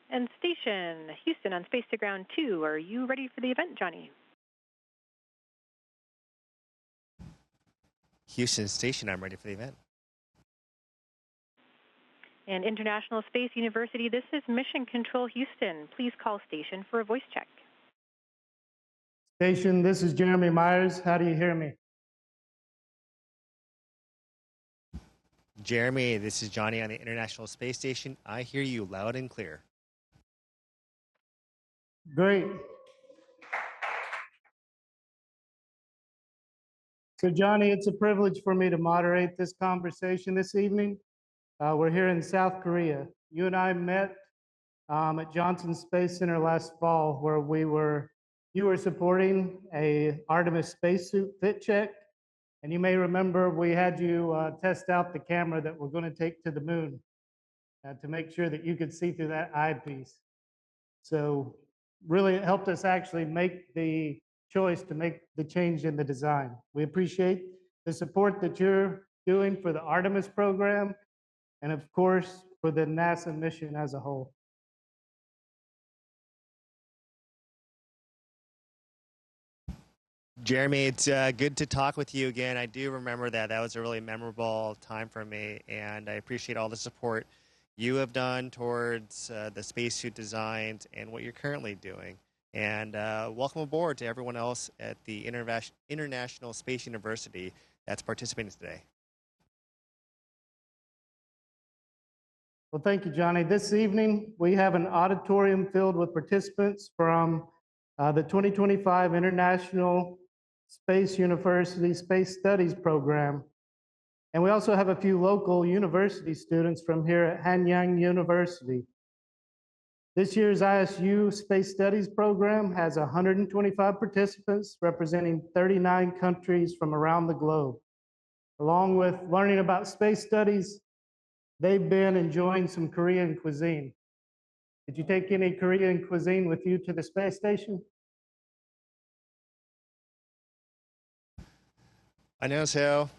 And station, Houston on Space to Ground 2. Are you ready for the event, Johnny? Houston Station, I'm ready for the event. And International Space University, this is Mission Control Houston. Please call station for a voice check. Station, this is Jeremy Myers. How do you hear me? Jeremy, this is Johnny on the International Space Station. I hear you loud and clear. Great. So Johnny, it's a privilege for me to moderate this conversation this evening. We're here in South Korea. You and I met at Johnson Space Center last fall, where you were supporting a Artemis spacesuit fit check. And you may remember we had you test out the camera that we're going to take to the moon to make sure that you could see through that eyepiece. So really it helped us actually make the choice to make the change in the design. We appreciate the support that you're doing for the Artemis program and of course for the NASA mission as a whole. Jeremy, it's good to talk with you again. I do remember that. That was a really memorable time for me, and I appreciate all the support you have done towards the spacesuit designs and what you're currently doing. And welcome aboard to everyone else at the International Space University that's participating today. Well, thank you, Johnny. This evening, we have an auditorium filled with participants from the 2025 International Space University Space Studies Program. And we also have a few local university students from here at Hanyang University. This year's ISU Space Studies Program has 125 participants representing 39 countries from around the globe. Along with learning about space studies, they've been enjoying some Korean cuisine. Did you take any Korean cuisine with you to the space station? I know so.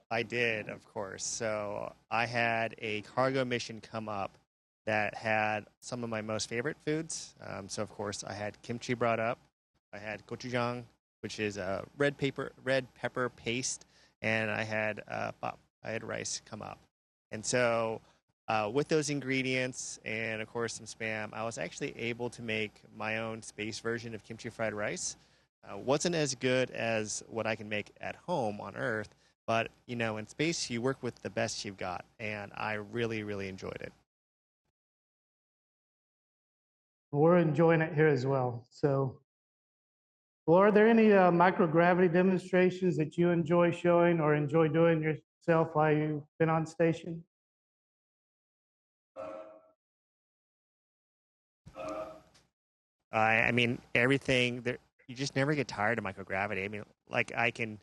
I did, of course. So I had a cargo mission come up that had some of my most favorite foods. So of course I had kimchi brought up. I had gochujang, which is a red pepper paste, and I had bap. I had rice come up. And so with those ingredients and of course some Spam, I was actually able to make my own space version of kimchi fried rice. Wasn't as good as what I can make at home on Earth, but you know, in space you work with the best you've got, and I really, really enjoyed it. We're enjoying it here as well. So, well, are there any microgravity demonstrations that you enjoy showing or enjoy doing yourself while you've been on station? I mean, everything there. You just never get tired of microgravity. I mean, like I can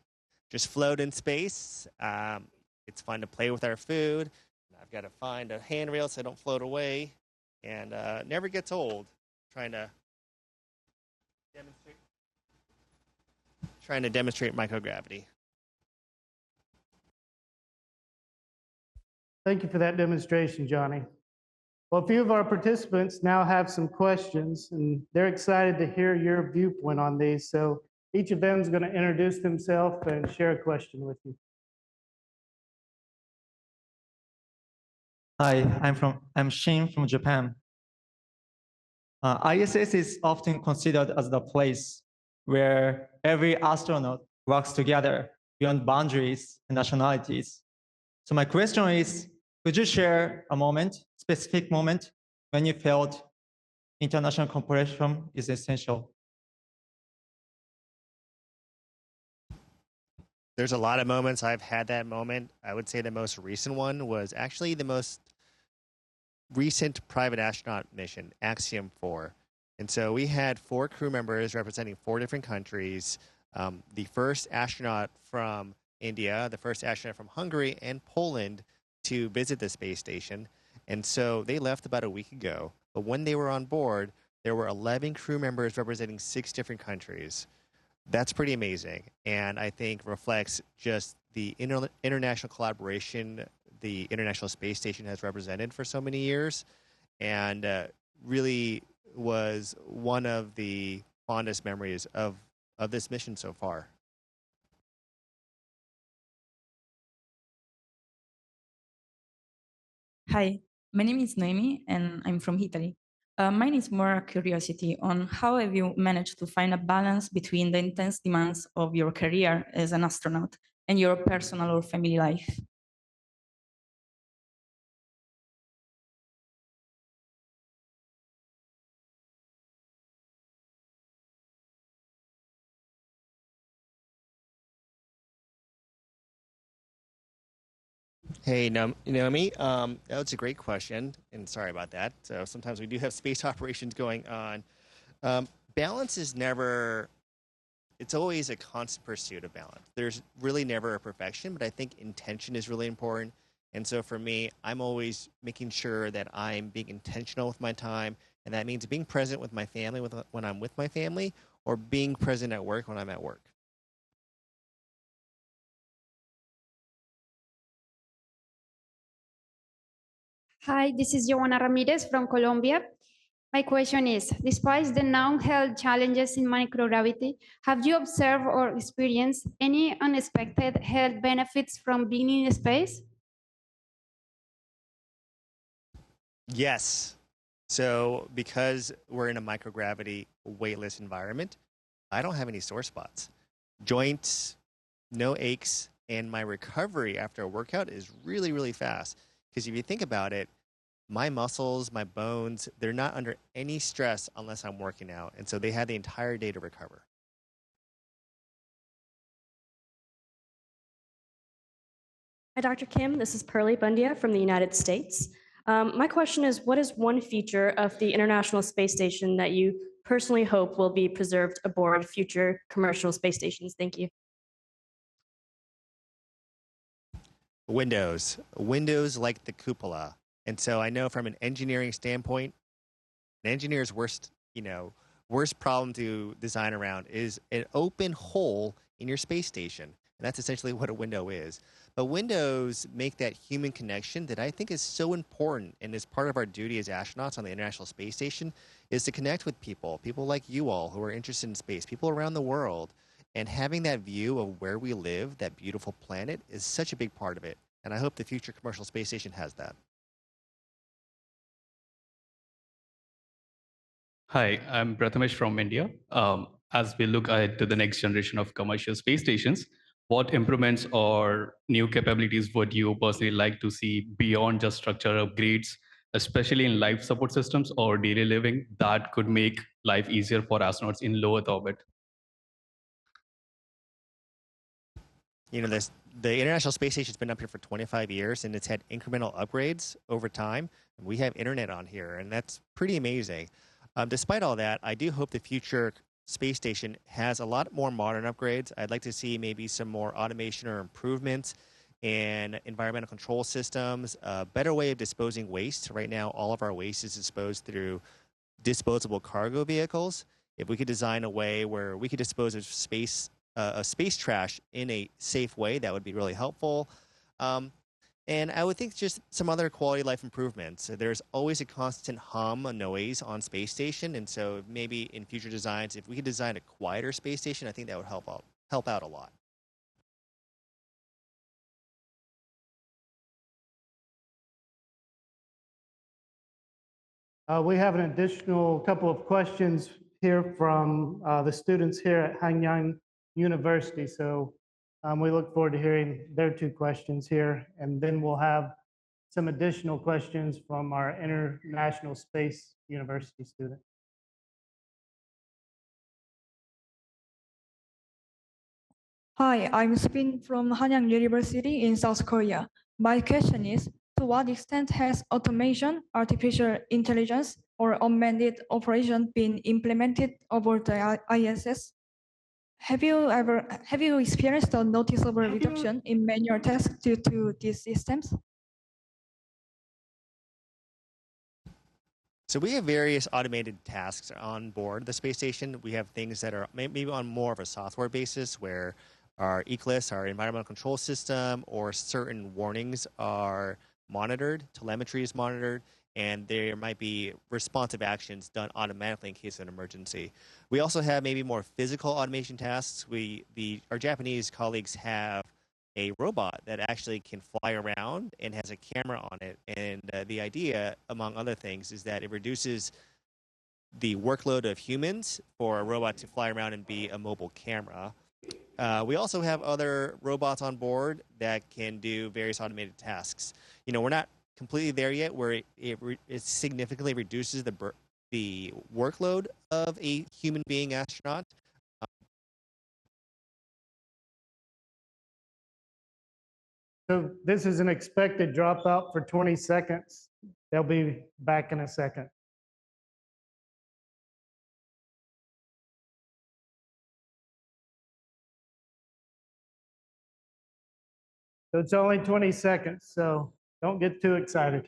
just float in space. It's fun to play with our food. I've got to find a handrail so I don't float away, and never gets old. Trying to demonstrate microgravity. Thank you for that demonstration, Johnny. Well, a few of our participants now have some questions, and they're excited to hear your viewpoint on these. So each of them is going to introduce themselves and share a question with you. Hi, I'm Shin from Japan. ISS is often considered as the place where every astronaut works together beyond boundaries and nationalities. So my question is, could you share a moment, specific moment, when you felt international cooperation is essential? There's a lot of moments I've had that moment. I would say the most recent one was actually the most recent private astronaut mission, Axiom 4. And so we had 4 crew members representing 4 different countries. The first astronaut from India, the first astronaut from Hungary, and Poland to visit the space station. And so they left about a week ago. But when they were on board, there were 11 crew members representing 6 different countries. That's pretty amazing, and I think reflects just the international collaboration the International Space Station has represented for so many years. and really was one of the fondest memories of this mission so far. Hi, my name is Noemi and I'm from Italy. Mine is more a curiosity on how have you managed to find a balance between the intense demands of your career as an astronaut and your personal or family life? Hey, Naomi, that's a great question, and sorry about that. So sometimes we do have space operations going on. Balance is never, it's always a constant pursuit of balance. There's really never a perfection, but I think intention is really important. And so for me, I'm always making sure that I'm being intentional with my time, and that means being present with my family when I'm with my family, or being present at work when I'm at work. Hi, this is Joanna Ramirez from Colombia. My question is, despite the known health challenges in microgravity, have you observed or experienced any unexpected health benefits from being in space? Yes. So because we're in a microgravity weightless environment, I don't have any sore spots, joints, no aches, and my recovery after a workout is really, really fast. Because if you think about it, my muscles, my bones, they're not under any stress unless I'm working out. And so they had the entire day to recover. Hi, Dr. Kim. This is Pearlie Bundia from the United States. My question is, what is one feature of the International Space Station that you personally hope will be preserved aboard future commercial space stations? Thank you. Windows like the cupola. And so I know from an engineering standpoint, an engineer's worst problem to design around is an open hole in your space station. And that's essentially what a window is. But windows make that human connection that I think is so important and is part of our duty as astronauts on the International Space Station is to connect with people like you all who are interested in space, people around the world. And having that view of where we live, that beautiful planet, is such a big part of it. And I hope the future commercial space station has that. Hi, I'm Prathamesh from India. As we look ahead to the next generation of commercial space stations, what improvements or new capabilities would you personally like to see beyond just structural upgrades, especially in life support systems or daily living, that could make life easier for astronauts in low Earth orbit? The International Space Station's been up here for 25 years, and it's had incremental upgrades over time. We have internet on here, and that's pretty amazing. Despite all that, I do hope the future space station has a lot more modern upgrades. I'd like to see maybe some more automation or improvements in environmental control systems, a better way of disposing waste. Right now, all of our waste is disposed through disposable cargo vehicles. If we could design a way where we could dispose of space trash in a safe way, that would be really helpful. And I would think just some other quality of life improvements. There's always a constant hum, a noise on space station, and so maybe in future designs, if we could design a quieter space station, I think that would help out a lot. We have an additional couple of questions here from the students here at Hanyang University. So we look forward to hearing their two questions here, and then we'll have some additional questions from our International Space University student. Hi, I'm Spin from Hanyang University in South Korea. My question is, to what extent has automation, artificial intelligence, or unmanned operation been implemented over the ISS? Have you experienced a noticeable reduction in manual tasks due to these systems? So we have various automated tasks on board the space station. We have things that are maybe on more of a software basis where our ECLIS, our environmental control system, or certain warnings are monitored, telemetry is monitored, and there might be responsive actions done automatically in case of an emergency. We also have maybe more physical automation tasks. Our Japanese colleagues have a robot that actually can fly around and has a camera on it. And the idea, among other things, is that it reduces the workload of humans for a robot to fly around and be a mobile camera. We also have other robots on board that can do various automated tasks. We're not completely there yet where it significantly reduces the workload of a human being astronaut. So this is an expected dropout for 20 seconds. They'll be back in a second. So it's only 20 seconds, so don't get too excited.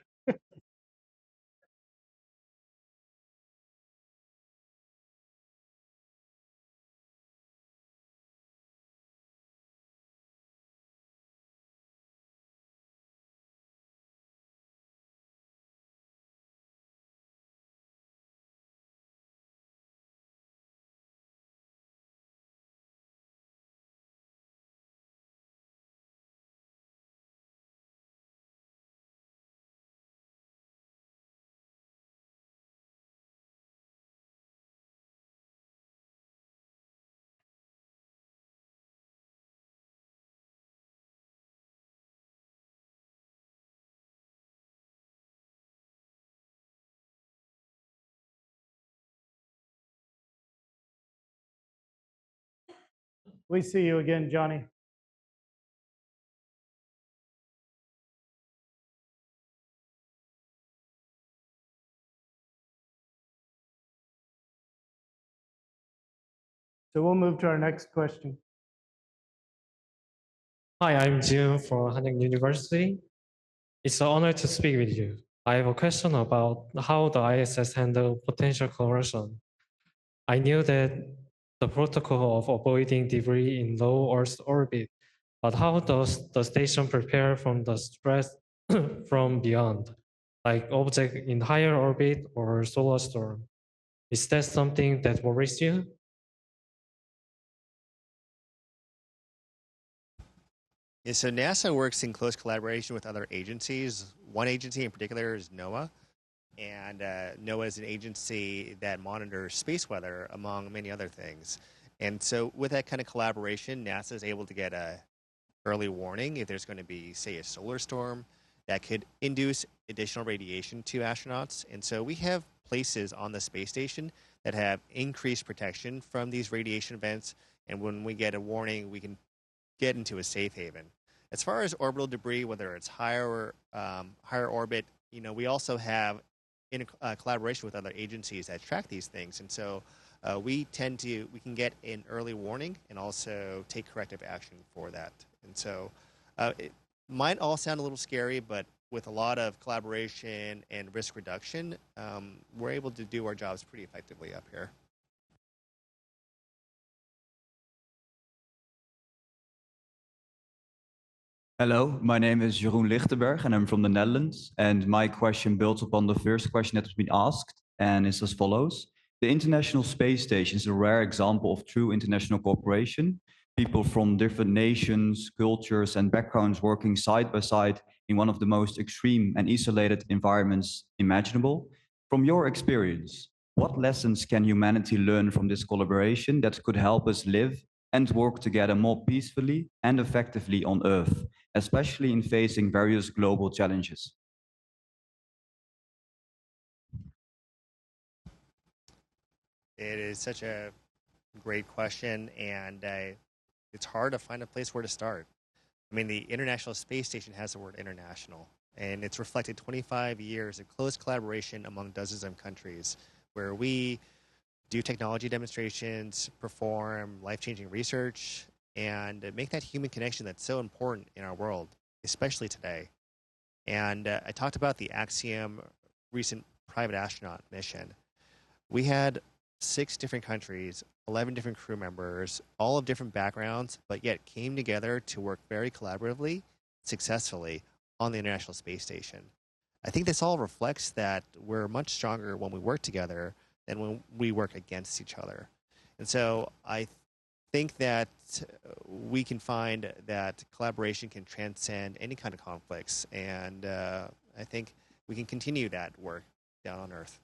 We see you again, Johnny. So we'll move to our next question. Hi, I'm Jirun from Hanyang University. It's an honor to speak with you. I have a question about how the ISS handle potential corrosion. I knew that the protocol of avoiding debris in low Earth orbit, but how does the station prepare from the stress from beyond, like object in higher orbit or solar storm? Is that something that worries you? Yeah, so NASA works in close collaboration with other agencies. One agency in particular is NOAA. And NOAA is an agency that monitors space weather, among many other things. And so with that kind of collaboration, NASA is able to get a early warning if there's going to be, say, a solar storm that could induce additional radiation to astronauts. And so we have places on the space station that have increased protection from these radiation events. And when we get a warning, we can get into a safe haven. As far as orbital debris, whether it's higher orbit, we also have in collaboration with other agencies that track these things. And so we can get an early warning and also take corrective action for that. And so it might all sound a little scary, but with a lot of collaboration and risk reduction, we're able to do our jobs pretty effectively up here. Hello, my name is Jeroen Lichtenberg and I'm from the Netherlands. And my question builds upon the first question that has been asked and is as follows. The International Space Station is a rare example of true international cooperation. People from different nations, cultures and backgrounds working side by side in one of the most extreme and isolated environments imaginable. From your experience, what lessons can humanity learn from this collaboration that could help us live and work together more peacefully and effectively on Earth, especially in facing various global challenges? It is such a great question, and it's hard to find a place where to start. I mean, the International Space Station has the word international, and it's reflected 25 years of close collaboration among dozens of countries where we do technology demonstrations, perform life-changing research, and make that human connection that's so important in our world, especially today. And I talked about the Axiom recent private astronaut mission. We had 6 different countries, 11 different crew members, all of different backgrounds, but yet came together to work very collaboratively, successfully on the International Space Station. I think this all reflects that we're much stronger when we work together than when we work against each other. And so I think that we can find that collaboration can transcend any kind of conflicts. And I think we can continue that work down on Earth.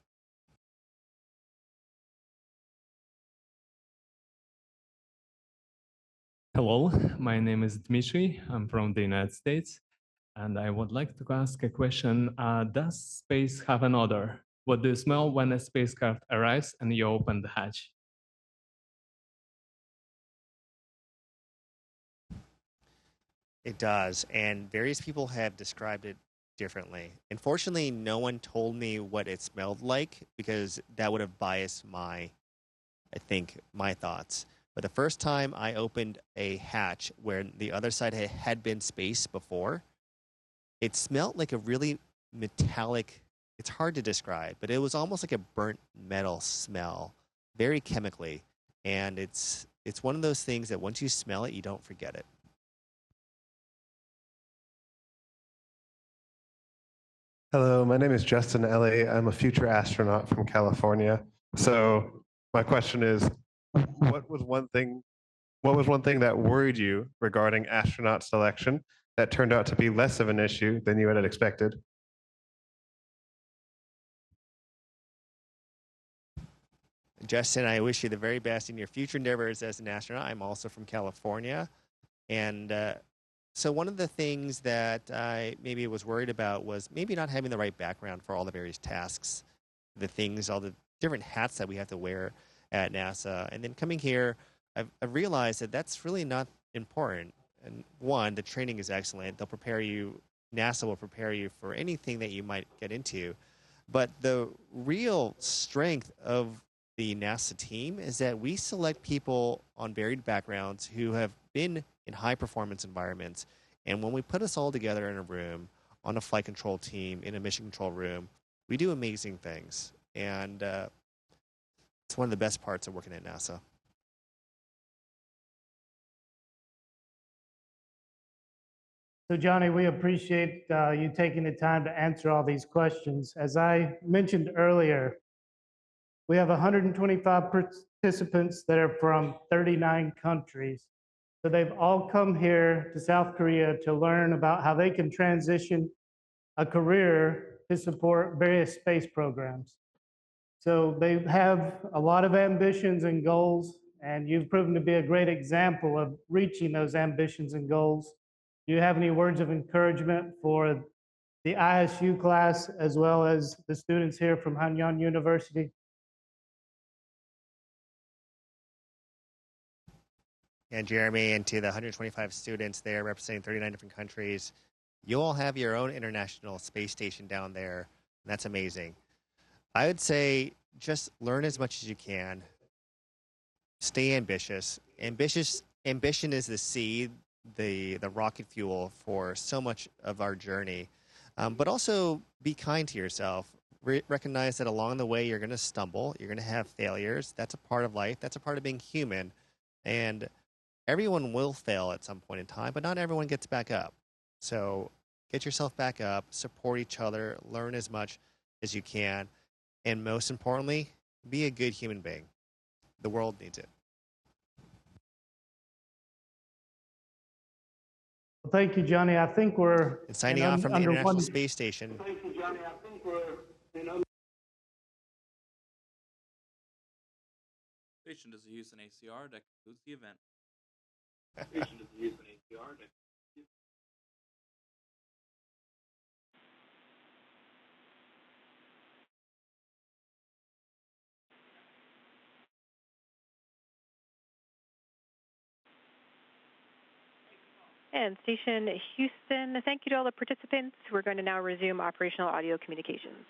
Hello, my name is Dishri. I'm from the United States, and I would like to ask a question. Does space have an odor? What do you smell when a spacecraft arrives and you open the hatch? It does, and various people have described it differently. Unfortunately, no one told me what it smelled like because that would have biased my thoughts. But the first time I opened a hatch where the other side had been space before, it smelled like a really metallic, it's hard to describe, but it was almost like a burnt metal smell, very chemically. And it's one of those things that once you smell it, you don't forget it. Hello, my name is Justin Ellie. I'm a future astronaut from California. So my question is, what was one thing that worried you regarding astronaut selection that turned out to be less of an issue than you had expected? Justin, I wish you the very best in your future endeavors as an astronaut. I'm also from California. And so one of the things that I maybe was worried about was maybe not having the right background for all the various tasks, all the different hats that we have to wear at NASA. And then coming here, I've realized that that's really not important. And one, the training is excellent. NASA will prepare you for anything that you might get into. But the real strength of the NASA team is that we select people on varied backgrounds who have been in high performance environments. And when we put us all together in a room, on a flight control team, in a mission control room, we do amazing things. And it's one of the best parts of working at NASA. So Johnny, we appreciate you taking the time to answer all these questions. As I mentioned earlier, we have 125 participants that are from 39 countries. So they've all come here to South Korea to learn about how they can transition a career to support various space programs. So they have a lot of ambitions and goals, and you've proven to be a great example of reaching those ambitions and goals. Do you have any words of encouragement for the ISU class as well as the students here from Hanyang University? And Jeremy, and to the 125 students there representing 39 different countries, you all have your own international space station down there. And that's amazing. I would say just learn as much as you can. Stay ambitious. Ambition is the seed, the rocket fuel for so much of our journey. But also be kind to yourself. Recognize that along the way you're going to stumble. You're going to have failures. That's a part of life. That's a part of being human. And everyone will fail at some point in time, but not everyone gets back up. So get yourself back up, support each other, learn as much as you can, and most importantly, be a good human being. The world needs it. Well, thank you, Johnny. I think we're signing off from the International Space Station. Thank you, Johnny. I think we're in Station does use an ACR that concludes the event. Station does use an ACR that And Station Houston, thank you to all the participants. We're going to now resume operational audio communications.